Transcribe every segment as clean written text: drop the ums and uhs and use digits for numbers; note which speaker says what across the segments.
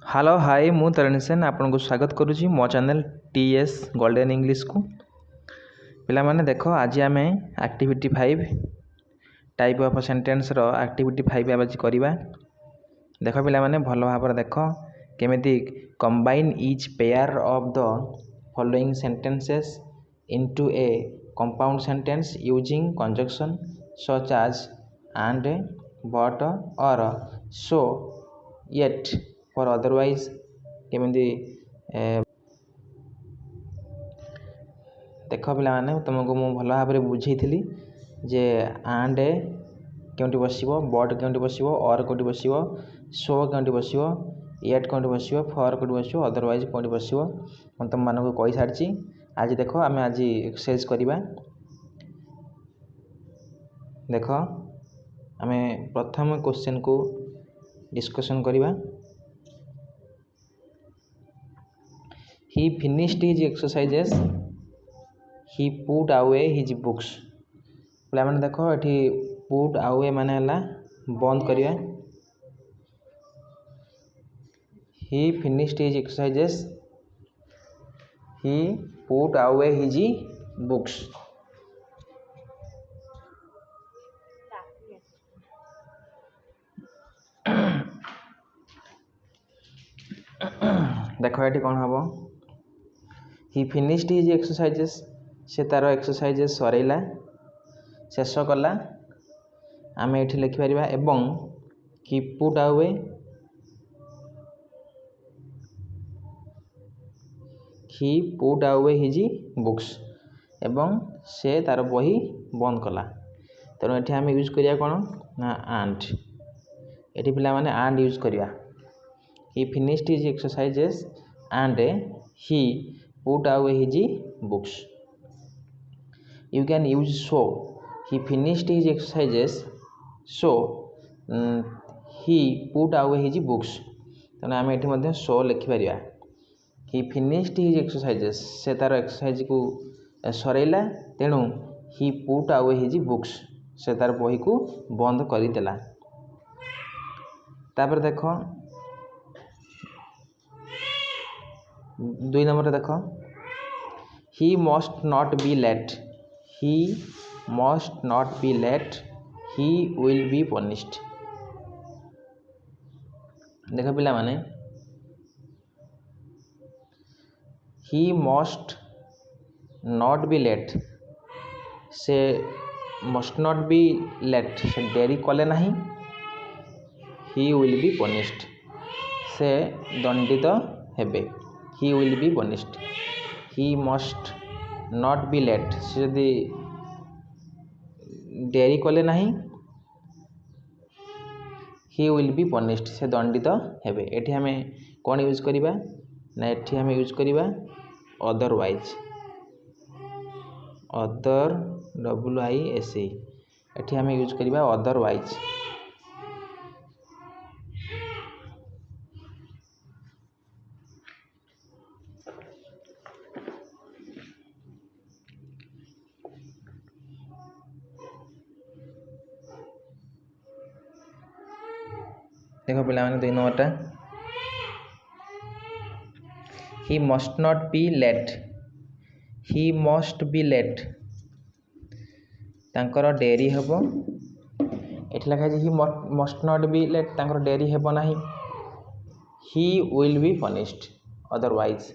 Speaker 1: Hello hi मु तरण सेन आपन को स्वागत करुच्ची मो चैनल टीएस गोल्डन इंग्लिश को पिला माने देखो आज आम एक्टिविटी 5 टाइप ऑफ सेंटेंस रो एक्टिविटी 5 आज करवा देख पिला माने भल भाव देख केमिति combine each pair of the following sentences into a compound sentence using conjunction such as and but और सो येट फॉर अदरवाइज केमिति देख पिला माने तुमको मु भल भाव में बुझेइथिली जे एंड केउंटी बसिबो बट केउंटी बसिबो और कोटी बसिबो सो केउंटी बसिबो येट केउंटी बसिबो फॉर कोटी बसिबो अदरवाइज कोटी बसिबो मैं तुम मानक कहि सारची। आज देखो आम आज एक्सरसाइज करवा देख आम प्रथम क्वेश्चन को डिस्कशन करवा। He finished his exercises. He put away his books. पिला माने देखो एठी put away माने हला बंद करिया। He finished his exercises. He put away his books. देखो एठी कौन हबो he finished his exercises से तार एक्सरसाइजेस सरैला शेष कला आम ये लिखिपर एवं he put away his books एवं से तार बही बंद कला तेणु ये आम यूज करिया कौन ना and ये पिला माने and यूज करिया। he finished his exercises and he put away his books. You can use so. He finished his exercises, so he put away his books. तेणु आम ये so लिखिपर he finished his exercises से तार exercise को सरैला तेणु he put away his books से तार बही को बंद करदेला। तापर देख 2 नंबर देख he must not be late. He must not be late. He will be punished. देख पिला माने he must not be late से must not be late से देरी कले नहीं he will be punished से दंडित हेबे he will be punished. He must not be late से यदि देरी कले नहीं he will be punished से दंडित हेबे। एठी हमें कौन यूज करिबा ना एठी हमें यूज करिबा otherwise otherwise एठी हमें यूज करिबा otherwise। देखो पिला माने 2 नंबरटा he must not be late. He must be late तांकर डेरी हेबो एठी लिखा है he must not be late तांकर डेरी हेबो नाही he will be punished otherwise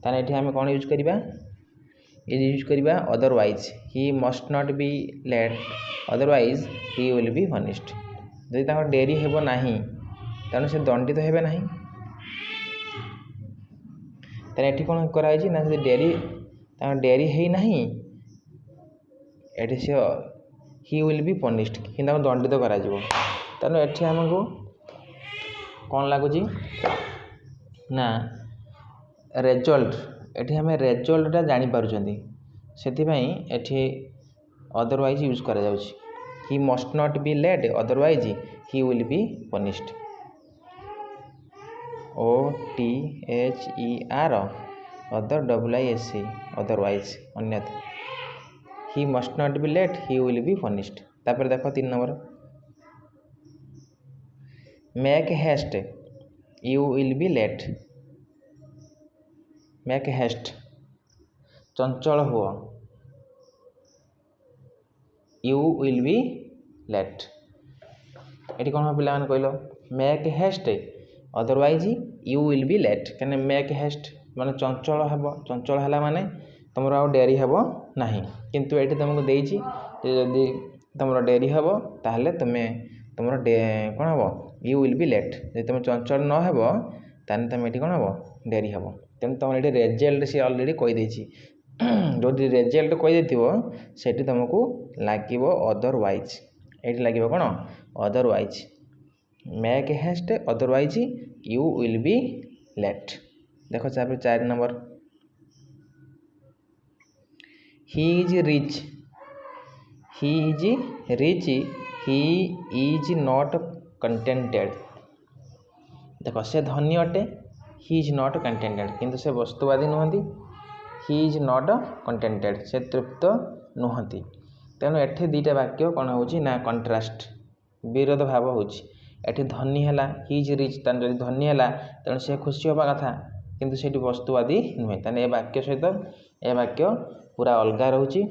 Speaker 1: ताने एठी हम कोन यूज करिबा ये यूज करिबा otherwise he must not be late otherwise he will be punished। जदि तांकर डेरी हेबो नाही तेणु से दंडित हेबे नाही तेणु एठी कोन कराई छी ना से डेरी तांकर डेरी हेई नाही एठी से he will be punished कि तांकर दंडित करा जिवो तेणु एठी हमको कोन लागु छी ना रिजल्ट एठी हमें रिजल्टटा जानि पारुचंदी सेति पई एठी अदरवाइज यूज करा जाउची he must not be late otherwise he will be punished other otherwise otherwise अन्यथा he must not be late he will be punished। तापर देखो 3 नंबर make haste you will be late, make haste चंचल हुआ, you will be late. ये कौन हम पे कहल make haste otherwise you will be late, कहीं मेक हेस्ट माने चंचल हे, चंचल है माने तुम आउ डेरी हे ना, किंतु ये तुमको देजी जदि तुम डेरी हे ताहले तुम्हें तुम कौन हम यू विल बी लेट, जब तुम चंचल न हेब ताने तुम ये कौन हम डेरी हे, तेणु तुम ये रेजल्ट सी अलरेडी कहीदे जो रेजल्ट कहीदे से तुमको लगे अदरवाइज, ये लगे कौन otherwise, make haste otherwise you will be late. देखो 4 नंबर, he is rich, he is rich, he is not contented. देखो से धनी अटे, ही इज नॉट कंटेंटेड, किंतु से वस्तुवादी नुहति, ही इज नॉट कंटेंटेड से तृप्त नुहति। तेणु एठी दुईटा वाक्य कौन होची ना कंट्रास्ट, विरोध भाव होची। एठी धनी है, ही इज रिच, तान जदि धनी है तेणु से खुशी होगा कथा, किंतु से वस्तुवादी नुहे, तेने ए वाक्य सहित ए वाक्य पूरा अलगा रोचे।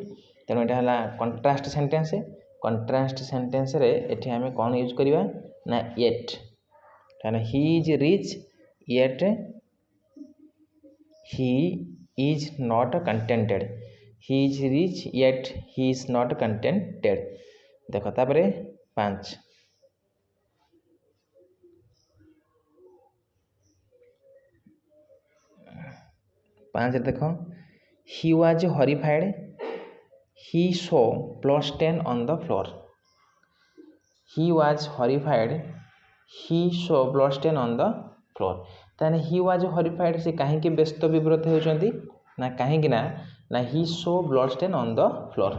Speaker 1: तेणु यहाँ है कंट्रास्ट सेंटेंस। कंट्रास्ट सेंटेंस रे एठी आमे कौन यूज करिवा ना येट, ताने ही is rich yet he is not contented, he is rich yet he is not contented. देखो तापरे 5 देखो, he was horrified, he saw +10 on the floor, he was horrified, he saw +10 on the floor। ताने he was horrified से कहीं व्यस्त विव्रत होती ना, कहीं ना he saw +10 on the floor।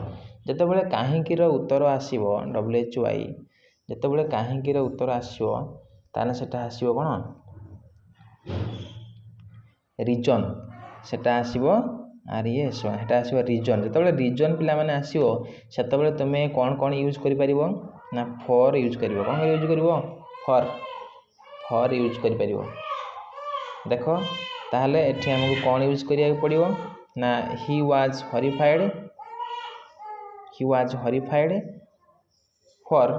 Speaker 1: जितेबाला कहीं उत्तर आसो WHY, जितेबाला कहीं उत्तर आसो ताने सेटा आसो कौन रीजन, सेटा आसो RES सेटा आसो रीजन। जितेबाला रीजन पिला माने आसो सेतेबाला तुमे कौन कौन यूज करि परिबो ना फॉर यूज करिवो, कौन यूज करिवो फॉर यूज करि परिबो। देखो ताहले एठी हमको कौन यूज करिया पड़िबो ना he was horrified for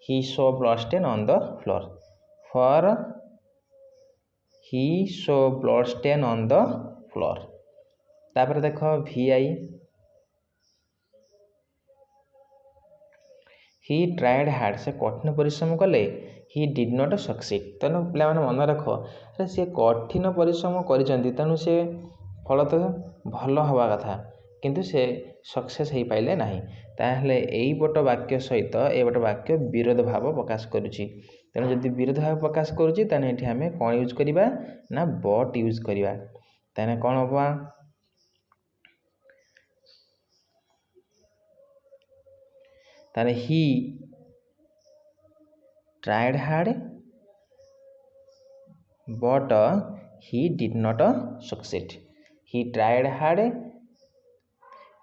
Speaker 1: he so +10 on the floor, for he so +10 on the floor. तापर देखो VI, ही ट्राइड हार्ड से कठिन परिश्रम कले, ही डिड नॉट सक्सीड। तेणु पे मन रख सी कठिन परिश्रम करिसेंती, तेणु से फल तो भल हवा कथा, किंतु से सक्सेस हो पाइले नहीं। ताहले एई बट वाक्य सहित ए बट वाक्य विरोध भाव प्रकाश करुची। तेणु जदि विरोध भाव प्रकाश करुची ताने एठी हमें कौन यूज करिबा ना बट यूज करिबा। ताने कौन होबा ताने ही tried hard but he did not succeed, he tried hard.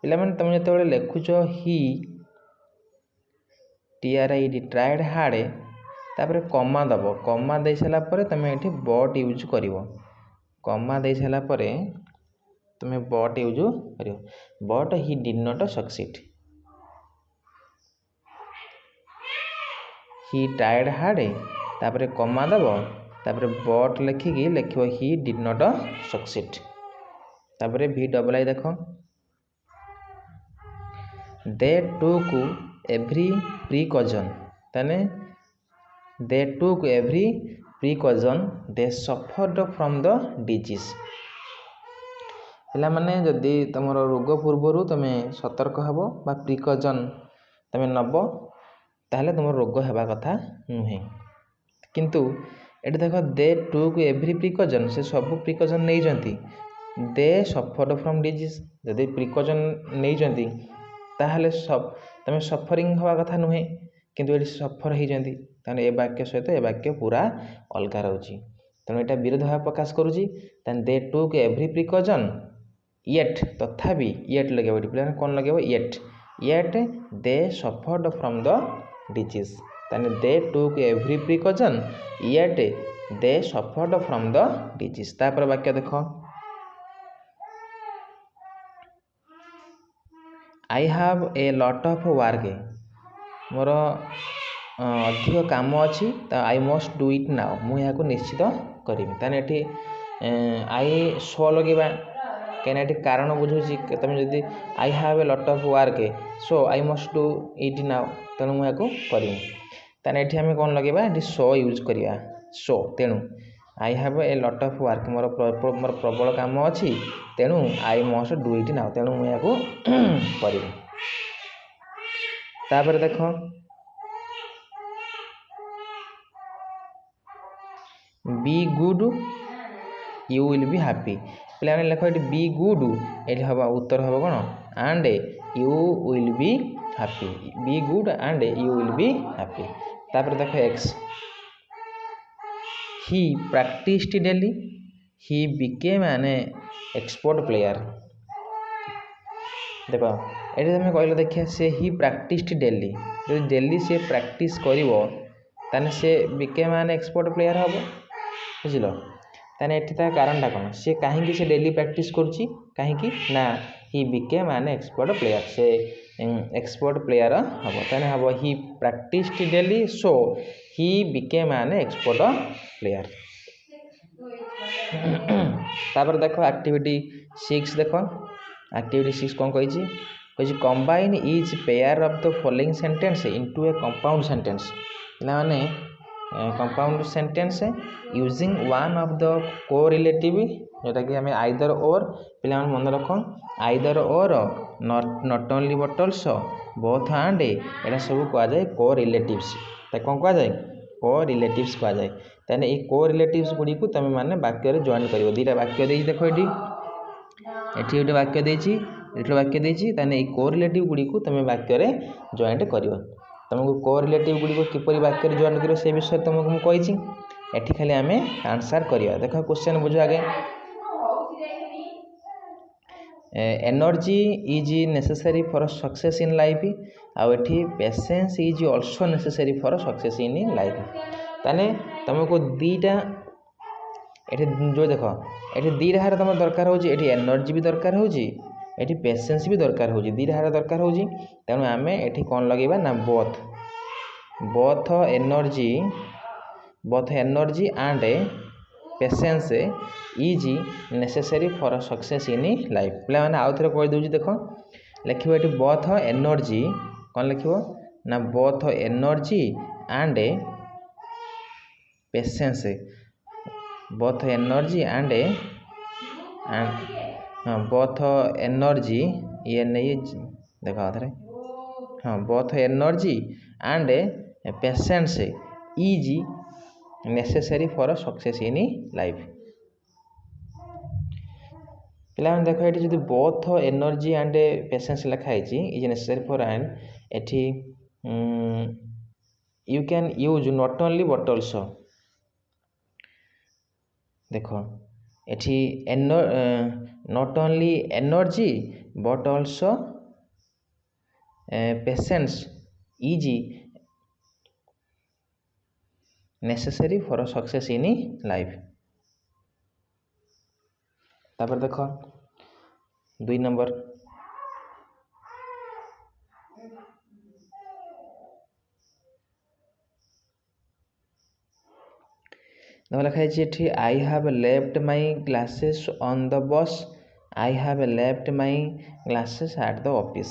Speaker 1: पिला माने तुम जते लिखुच ही TRID ट्राइड हार्ड तापर कमा दब, कमा दे सारा पर तुम ये बट यूज कर, कमा दे सारा पर तुम बट यूज कर, but he did not succeed, he tried hard तापर कमा दब तापर बट लिखिकी लिख ही डिड नॉट सक्सीड। तापर VII देखो, दे टुक एवरी प्रिकॉशन, ताने they took every precaution they suffered from the disease. पिला माने जदि तुम रोग पूर्वर तुम्हें सतर्क हेब बा प्रिकॉशन तुम नब ताहले तुम रोग हेबा कथा नुहे, किंतु ये देख दे टुक एवरी प्रिकॉशन से सब प्रिकॉशन नहीं जाती, दे सफर्ड फ्रॉम डिजीज जदि प्रिकॉशन नहीं जाती ताहले सब तुम सफरिंग हवा कथा नुहे, किंतु ये सफर हो जाती, ताने ए वाक्य सहित ए वाक्य पूरा अलगा रोची। तेणु यहाँ विरोध भाव प्रकाश करुँची। They took every precaution yet, तथापि येट लगे पे कौन लगे yet they suffered from the disease, ताने they took every precaution yet they suffered from the disease. तापर वाक्य देख I have a lot of work more अधिक काम अच्छी I must do it now मुझे निश्चित करी ताने ये आई सो लगे कहीं ये कारण बुझे तुम जब आई have a lot of work so I must do it now तेणु मुझे करी ताने ये आम कौन लगे ये सो यूज करवा सो तेणु आई have a lot of work मोर प्रबल काम अच्छी तेणु आई मस्ट डू इट नाउ तेणु मुझे करी। तापर देख be good you will be happy पे लेख ये बी गुड ये हम उत्तर हम कौन and you will be happy be good and you will be happy. तापर देख x he practised daily he became an expert player देख ये तुम कहल देखिए से ही प्रैक्टिस्ड डेली जो डेली से प्रैक्टिस कर से बिकेम एन एक्सपर्ट प्लेयर हम बुझल ताने ये कारणटा कौन सी कहीं से डेली प्रैक्टिस करुच्ची कहीं ना he became an expert player से एक्सपर्ट प्लेयर हम ताने हम he practised daily so he became an expert player. तापर देख एक्टिविटी 6 देख एक्टिविटी 6 कौन कही combine each pair of the following sentence into a compound sentence पे compound sentence using one of the correlative जोटा कि हमें आइदर और पे मन रख आइदर और नॉट ओनली बटल्स बोथ एंड एटा सब कहुए कोरिलेटिव्स कौन कहुए कोरिलेटिव्स कहुए ताने ये कोरिलेटिव्स गुड़ी को तुम मैंने वाक्य जॉइन कर दुईटा वाक्य दे देख ये गोटे वाक्य देती वाक्य देती ताने कोरिलेटिव गुड़ी को तुम वाक्य जॉइंट कर तुमको कोरिलेटिव गुड़ी किपर वाक्य जॉइन कर से विषय तुमको मुझे एठी खाली आम आंसर करवा देख क्वेश्चन बुझ आगे energy is necessary for success in life आउ एठी patience is also necessary for success in life ताने तुमको दीटा ये जो देख ये दीटा हार तुम दरकार हो एनर्जी भी दरकार हो पेशेंस भी दरकार हो दीटा हार दरकार हो तेणु आम ये कौन लगेगा ना both energy and patience is necessary for success in life पे मैंने आउ थे कहीदे देख लिख ये बोथ एनर्जी कौन लिख ना both energy and patience both energy and both energy ये नहीं देखा थे हाँ both energy and patience is necessary for success in life पे देख ये जो बोथ एनर्जी एंड पेशेंस लिखाई इज नेसेसरी फॉर एंड एठी you can use not only but also देख एठी not only energy but also patience is necessary for success in life. तापर देख 2 नंबर लिखाई I have left my glasses on the bus I have left my glasses at the office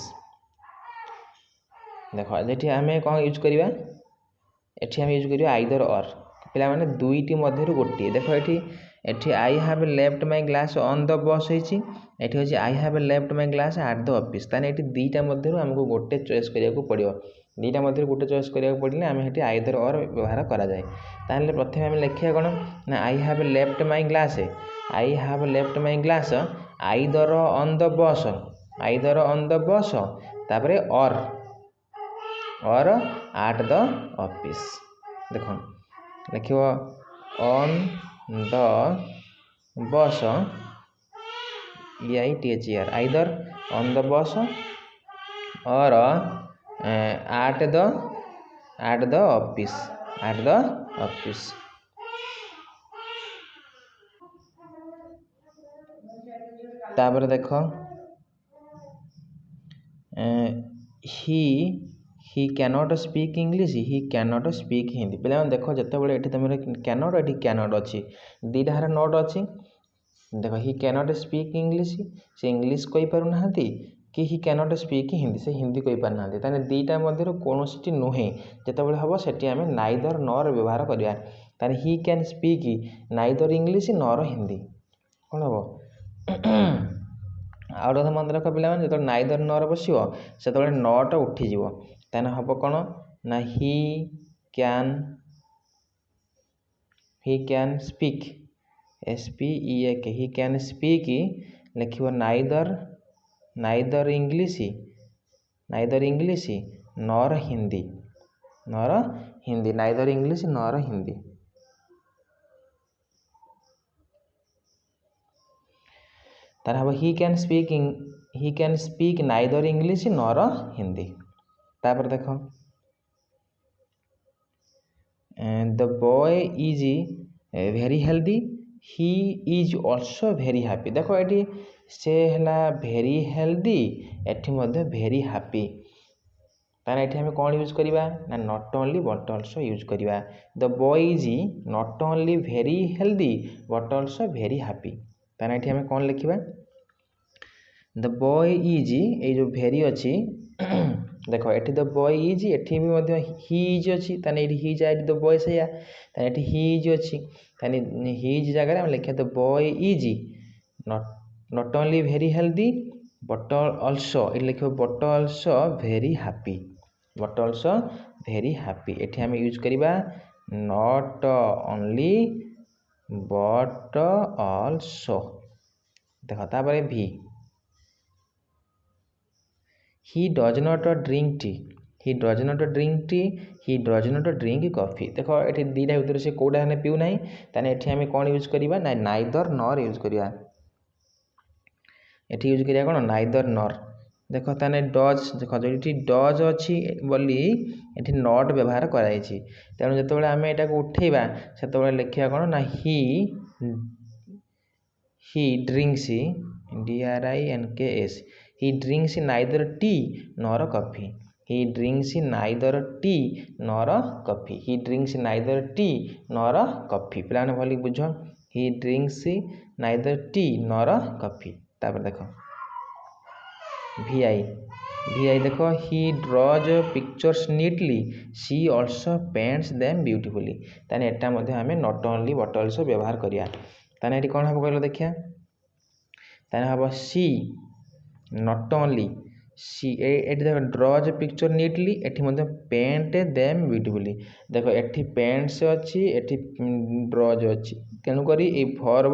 Speaker 1: देख ये आम कौन use करवा ये आम यूज करवा आइदर और पे मैंने दुईटी मध्य गोटे देख ये I have left my glass on the bus होती हूँ I have left my glass at the office ताने ये दुईटा मध्य आमको गोटे चॉइस करा पड़ो दुईटा मध्य गोटे चॉइस करा पड़े आम ये आइदर और व्यवहार कराए ताहले प्रथम आम लिखा कौन ना I have left my glass I have left my glass either on the bus either on the bus तापर और एट द ऑफिस देख लिख on the bus EITHER either on the bus और एट द ऑफिस तापर देख ही cannot speak English ही cannot speak Hindi पे देख जिते ये तुम कैनॉट ये कैनॉट अच्छी दुईटा हार नोट अच्छी देख ही कैनॉट स्पीक इंग्लिश से इंग्लिश कही पार ना कि ही कैनॉट स्पीक हिंदी से हिंदी कही पार ना ताने दुईटा मध्य कौन सी नुहे जिते हम से आम नाइदर नर व्यवहार करवा ताने he can speak neither English नर हिंदी कौन हम आउ गोटे मन रख पे जो नाइदर नर बस से नट उठीज ताने हम कौन ना he can speak SPEAK he can speak लिख नाइदर इंग्लिश नर हिंदी नाइदर इंग्लिश नर हिंदी तार हम he can speak neither English नर हिंदी तापर देख the boy is very healthy he is also very happy देख ये से है वेरी हेल्दी एठी मध्य वेरी हैप्पी ताने एठी हम कौन यूज करवा ना not only but also use करवा the boy is not only very healthy but also very happy ताने एठी हम कौन लिखा द बॉय इज ये जो वेरी अच्छी देख ये द बॉय इज एठी भी ही इज अच्छी ताने ही जा द बॉय से ताने ही इज अच्छी ताने ही इज जगह लिखा the boy is not only very healthy but also ये लिख बट ऑल्सो वेरी हैप्पी एठी हम यूज करवा नॉट ओनली बट ऑल्सो देख तापर भी he does not drink tea he does not drink coffee देख ये दुईटा भितर से कौटा है पीऊ ना ताने एठी हम कौन यूज करवा ना नाइदर नर यूज करवा एठी यूज करिया कौन नाइदर नर देख ताने डज देख जो डज अच्छी बोली एठी नट व्यवहार कराई तेणु जो आम यहाँ उठेबा से लिखा कौन ना he drinks DRINKS he drinks neither tea nor coffee he drinks neither tea nor coffee he drinks neither tea nor coffee पे भल बुझ he drinks neither tea nor coffee तापर देख VI देख he draws pictures neatly she also paints them beautifully ताने एटा मध्य आम not only but also व्यवहार करिया ताने एटी कौन हम कहल देखिया ताने हम सी नॉट ओनली सी एटी देख ड्रज पिक्चर नीटली एटी मध्य पेंट देम ब्यूटीफुली देख एटी पेंट्स अच्छी एटी ड्रज अच्छी तेणुक ये भर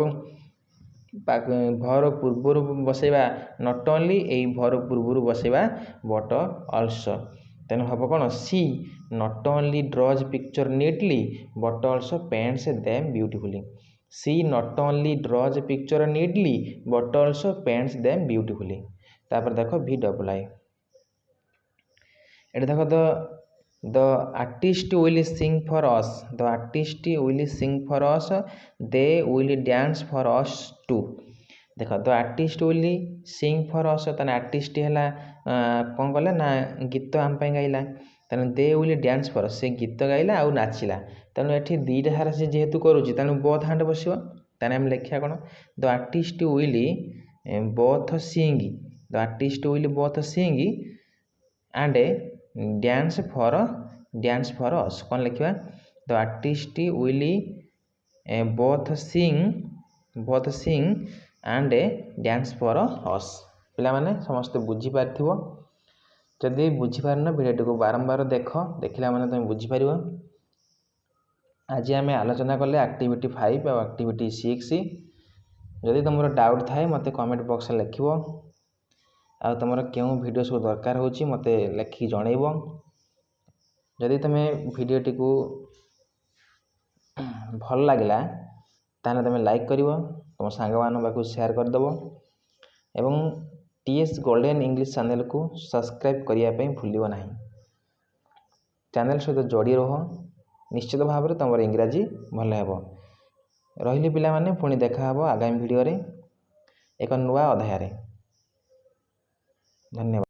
Speaker 1: पूर्वर बसैबा नॉट ओनली यही भर पूर्वर बसैबा बट ऑल्सो तेणु हम कौन she not only draws picture neatly but also paints them beautifully she not only draws picture neatly but also paints them beautifully तापर देख VII ये देख the artist will sing for us the artist will sing for us they will dance for us too देख the artist will sing for us ताने artist है कौन कला ना गीत आम गाइला तेणु दे विल डांस फॉर अस से गीत गाइला आउ नाचिला तेणु ये दुईटा हार से जेहेतु करुच्ची तेणु बोथ हैंड बस ताने आम लिखा कौन the artist will both sing the artist will both sing and dance for us कौन लिखा the artist will both sing and dance for us पे समस्त बुझीपार जदि बुझीपारन भिडियो को बारंबार देखला मैंने तुम बुझीपार आज आम आलोचना कले एक्टिविटी 5 और एक्टिविटी 6 जदि तुम डाउट थाए मत कमेंट बॉक्स में लिख आ तुम क्यों वीडियो सब दरकार हो मत लिखिक जनइब जदि तुम्हें वीडियोटी को भल लगे ताने तुम लाइक कर तुम सांग मान पाक शेयर करदेव एवं TS गोल्डन इंग्लिश चैनल को सब्सक्राइब करने भूल ना चैनल सहित जोड़ी रह निश्चित भाव में तुम इंग्राजी भल हे रही पे पुणी देखा आगामी वीडियो रे ଏକ ନୂଆ ଅଧ୍ୟାୟରେ। ଧନ୍ୟବାଦ।